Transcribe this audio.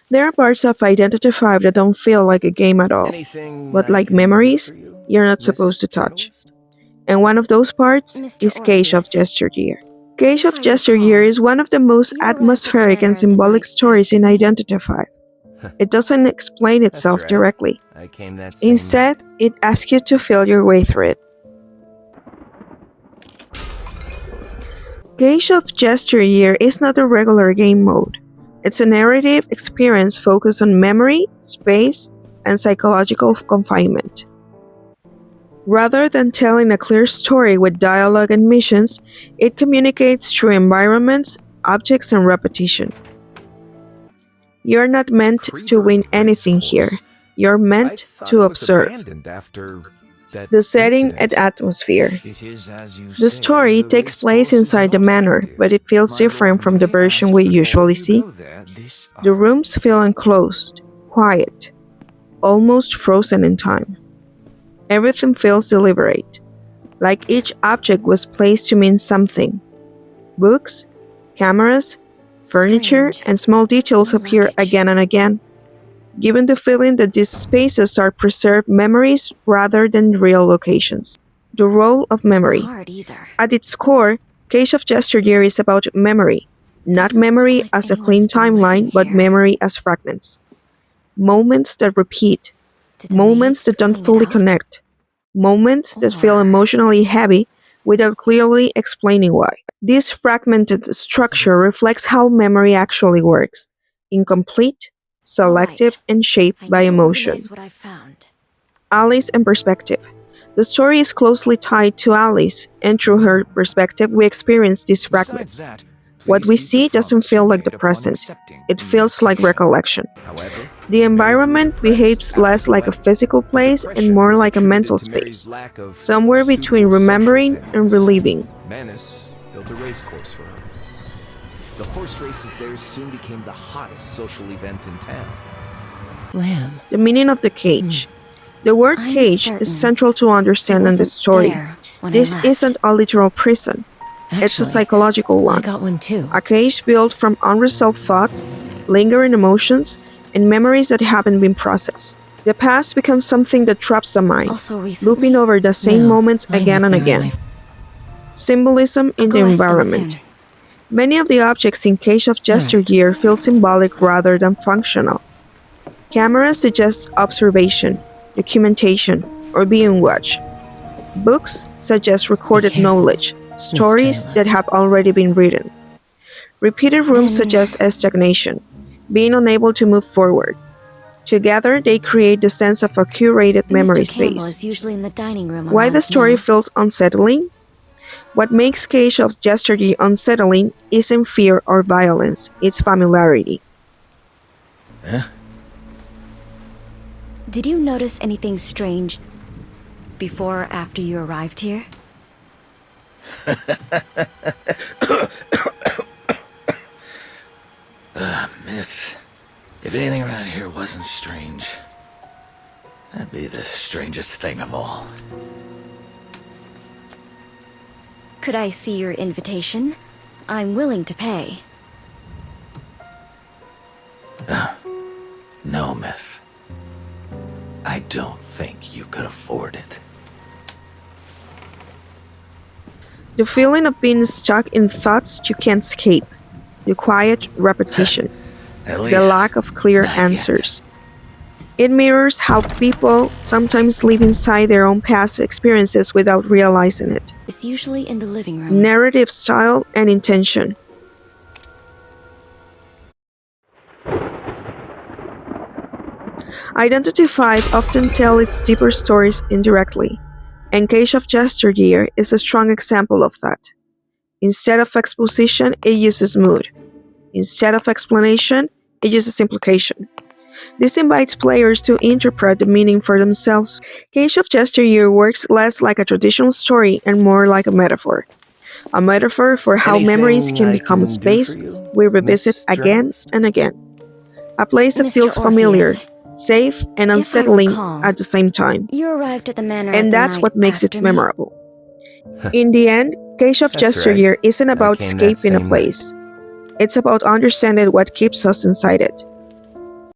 There are parts of identityv that don't feel like a game at all, Anything but I like can do memories for you, you're not supposed Miss to touch. Journalist? And one of those parts Mr. is Cage of Orpheus, Yesteryear. Cage if of I Yesteryear recall, is one of the most you arrived at the atmospheric and manor the symbolic night stories after in me. identityv. It doesn't explain That's itself right. directly. I came that same night. Instead, it asks you to feel your way through it. Cage of Yesteryear is not a regular game mode. It's a narrative experience focused on memory, space, and psychological confinement. Rather than telling a clear story with dialogue and missions, it communicates through environments, objects, and repetition. You're not meant to win anything here. You're I meant thought to it was observe. abandoned after that The setting and incident. atmosphere. It is as you The say, story the takes race place course is inside the not manor, active. but it feels My different lord from the may version ask we before usually you see. go there this The hour. rooms feel enclosed, quiet, almost frozen in time. Everything feels deliberate, like each object was placed to mean something. Books, cameras, furniture, Strange. and small details No appear luggage. again and again, giving the feeling that these spaces are preserved memories rather than real locations. The role of No memory. card either. At its core, Cage of Yesteryear is about memory, not Doesn't look memory like as a clean anyone's been living timeline, but here. memory as fragments. Moments that repeat, Did the moments maids that don't clean it fully out? connect, moments that feel Or emotionally heavy without clearly explaining why. This fragmented structure reflects how memory actually works: incomplete, selective, alright, and shaped I by need to emotion. organize what I found. Alice and perspective. The story is closely tied to Alice, and through her perspective, we experience these Besides fragments. that, What please we keep the see doesn't promise you feel like the made upon present, accepting it the feels like invitation. recollection. However, The Mary grew environment depressed behaves after less the like a wedding. physical The place and depression more was like a mental attributed to Mary's space, lack of somewhere between suitable social remembering and companions. reliving. Manus built a race course for her. The horse races there soon became the hottest social event in town. Lamb. The meaning of the cage. The word I'm cage is certain central to it understanding the wasn't story. there when This I left. isn't a literal prison, it's a Actually, psychological I one. got one too. A cage built from unresolved thoughts, lingering emotions, and memories that haven't been processed. The past becomes something that traps the mind, Also recently, looping over the same No, moments mine again was and there when again. Symbolism I'll in go the ask them environment. soon. Many of the objects in Cage of Alright. Yesteryear feel symbolic rather than functional. Cameras suggest observation, documentation, or being watched. Books suggest recorded careful, knowledge, stories that Journalist. have already been written. Repeated rooms Then- suggest stagnation, being unable to move forward. Together, they create the sense of a curated memory Mr. Campbell space. is usually in the dining room Why the around story now. feels unsettling? What makes Cage of Yesteryear unsettling isn't fear or violence, it's familiarity. Did you notice anything strange before or after you arrived here? Miss, if anything around here wasn't strange, that'd be the strangest thing of all. Could I see your invitation? I'm willing to pay. No, miss. I don't think you could afford it. The feeling of being stuck in thoughts you can't escape. The quiet repetition. At The least, lack of clear not yet. answers. It mirrors how people sometimes live inside their own past experiences without realizing it. It's usually in the living room. Narrative style and intention. identityv often tell its deeper stories indirectly, and Cage of Yesteryear is a strong example of that. Instead of exposition, it uses mood. Instead of explanation, it uses implication. This invites players to interpret the meaning for themselves. Cage of Yesteryear works less like a traditional story and more like a metaphor. A metaphor for how memories Anything can I become a can do space for you, we revisit Miss again Journalist? and again. A place that Mr. feels familiar, Orpheus, safe, and if I unsettling recall, at the same time. you arrived at the manor And the that's night what makes it after me? memorable. In the end, Cage of That's right. Yesteryear isn't I about came that escaping a same night. place. It's about understanding what keeps us inside it.